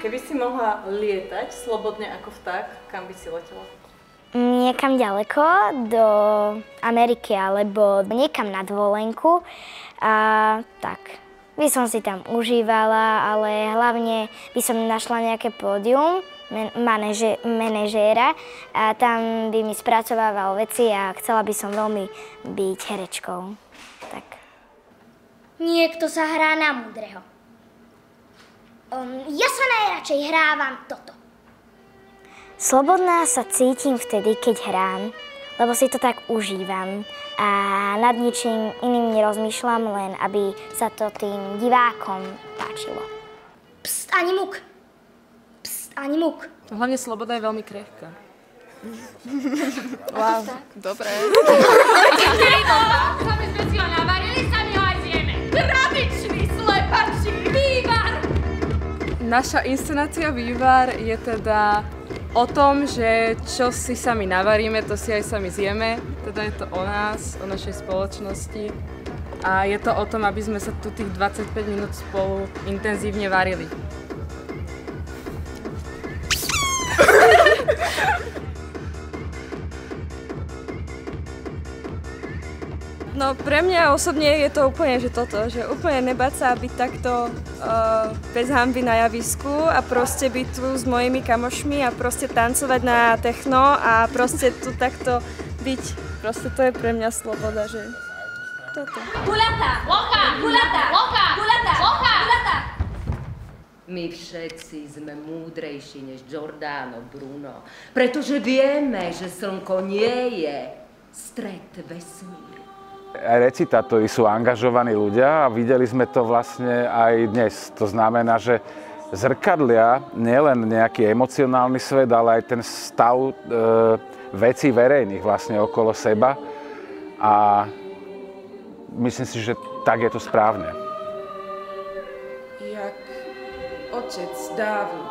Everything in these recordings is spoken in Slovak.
Keby si mohla lietať slobodne ako vták, kam by si letela? Niekam ďaleko, do Ameriky alebo niekam na dovolenku. A tak, by som si tam užívala, ale hlavne by som našla nejaké pódium manažéra a tam by mi spracovával veci a chcela by som veľmi byť herečkou. Tak. Niekto sa hrá na múdreho. Ja sa najradšej hrávam toto. Slobodná sa cítim vtedy, keď hrám, lebo si to tak užívam a nad ničím iným nerozmýšľam, len aby sa to tým divákom páčilo. Pst, ani muk. Pst, ani muk. Hlavne sloboda je veľmi krehká. Wow, dobre. Sami sme si ho navarili, sami ho aj zjeme. Krabičný, slepačí, vývar! Naša inscenácia Vývar je teda o tom, že čo si sami navaríme, to si aj sami zjeme. Teda je to o nás, o našej spoločnosti. A je to o tom, aby sme sa tu tých 25 minút spolu intenzívne varili. No pre mňa osobne je to úplne, že toto, že úplne nebáť sa byť takto bez hanby na javisku a proste byť tu s mojimi kamošmi a proste tancovať na techno a proste tu takto byť. Proste to je pre mňa sloboda, že toto. Guľata, locha, guľata, locha, guľata, locha, guľata. My všetci sme múdrejší než Giordano Bruno, pretože vieme, že slnko nie je stred vesmíru. Recitátori sú angažovaní ľudia a videli sme to vlastne aj dnes. To znamená, že zrkadlia nielen nejaký emocionálny svet, ale aj ten stav vecí verejných vlastne okolo seba. A myslím si, že tak je to správne. Jak otec Dávid.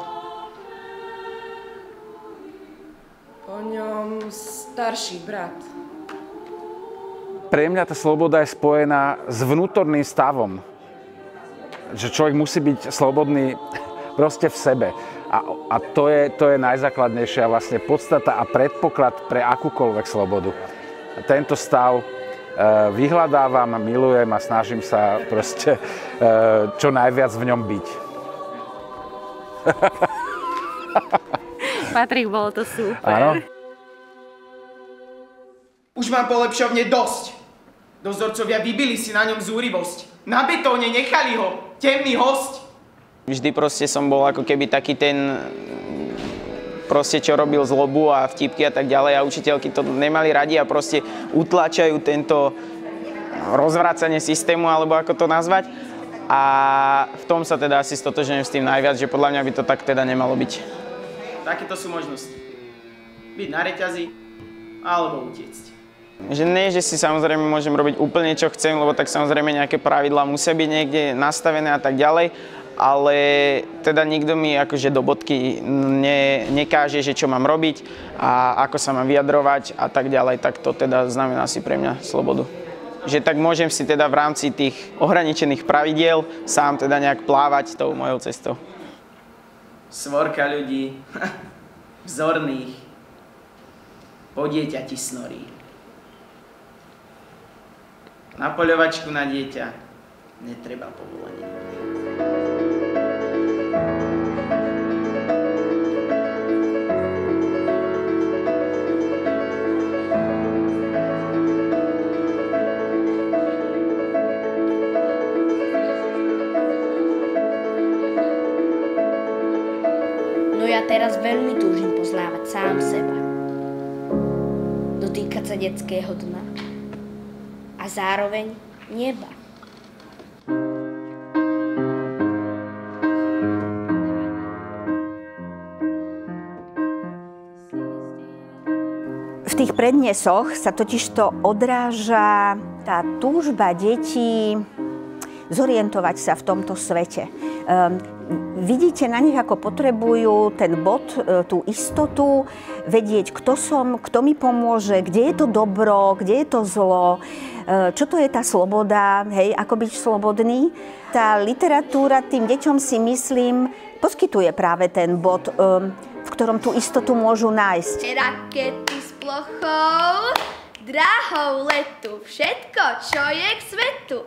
Po ňom starší brat. Pre mňa tá sloboda je spojená s vnútorným stavom. Že človek musí byť slobodný proste v sebe. A to je najzákladnejšia vlastne podstata a predpoklad pre akúkoľvek slobodu. A tento stav vyhľadávam, milujem a snažím sa proste čo najviac v ňom byť. Patrik, bolo to super. Áno. Už mám polepšovne dosť. Dozorcovia vybili si na ňom zúrivosť. Na betóne nechali ho. Temný hosť. Vždy proste som bol ako keby taký ten, proste čo robil zlobu a vtipky a tak ďalej a učiteľky to nemali radi a proste utlačajú tento rozvracanie systému, alebo ako to nazvať. A v tom sa teda asi stotožňujem s tým najviac, že podľa mňa by to tak teda nemalo byť. Takéto sú možnosti. Byť na reťazi alebo utiecť. Že nie, že si samozrejme môžem robiť úplne čo chcem, lebo tak samozrejme nejaké pravidlá musia byť niekde nastavené a tak ďalej, ale teda nikto mi akože do bodky nekáže, že čo mám robiť a ako sa mám vyjadrovať a tak ďalej, tak to teda znamená si pre mňa slobodu. Že tak môžem si teda v rámci tých ohraničených pravidiel sám teda nejak plávať tou mojou cestou. Svorka ľudí, vzorných, po dieťati snorí. Na poľovačku na dieťa netreba povolenie. No ja teraz veľmi túžim poznávať sám seba. Dotýkať sa detského dna. A zároveň neba. V tých prednesoch sa totižto odráža tá túžba detí zorientovať sa v tomto svete. Vidíte na nich, ako potrebujú ten bod, tú istotu, vedieť, kto som, kto mi pomôže, kde je to dobro, kde je to zlo, čo to je tá sloboda, hej, ako byť slobodný. Tá literatúra tým deťom si myslím poskytuje práve ten bod, v ktorom tú istotu môžu nájsť. Rakety s plochou, dráhou letu, všetko, čo je k svetu.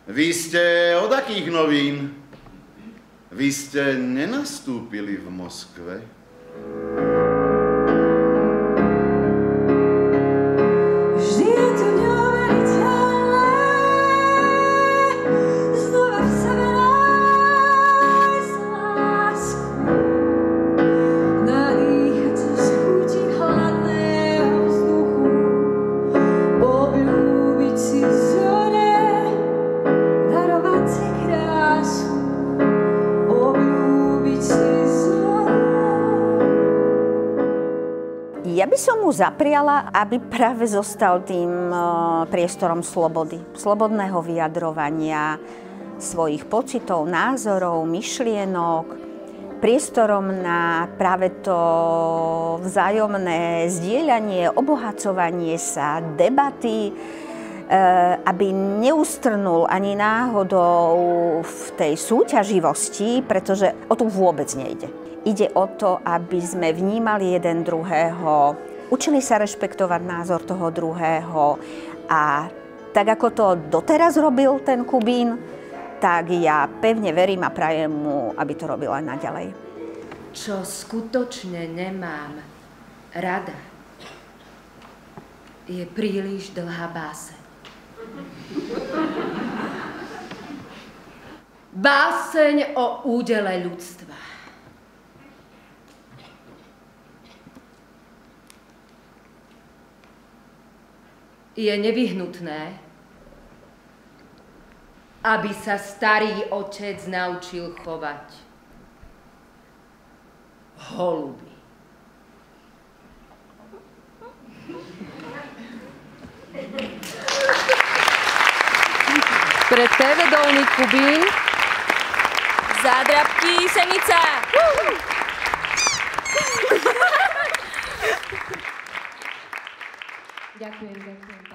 Vy ste od akých novín? Vy ste nenastúpili v Moskve? Ja by som mu zapriala, aby práve zostal tým priestorom slobody, slobodného vyjadrovania svojich pocitov, názorov, myšlienok, priestorom na práve to vzájomné zdieľanie, obohacovanie sa, debaty, aby neustrnul ani náhodou v tej súťaživosti, pretože o tu vôbec nejde. Ide o to, aby sme vnímali jeden druhého, učili sa rešpektovať názor toho druhého a tak, ako to doteraz robil ten Kubín, tak ja pevne verím a prajem mu, aby to robil aj naďalej. Čo skutočne nemám rada, je príliš dlhá báseň. Báseň o údele ľudstva. Je nevyhnutné, aby sa starý otec naučil chovať holuby. Pre TV Dolný Kubín Zádrabky Senica! Ďakujem.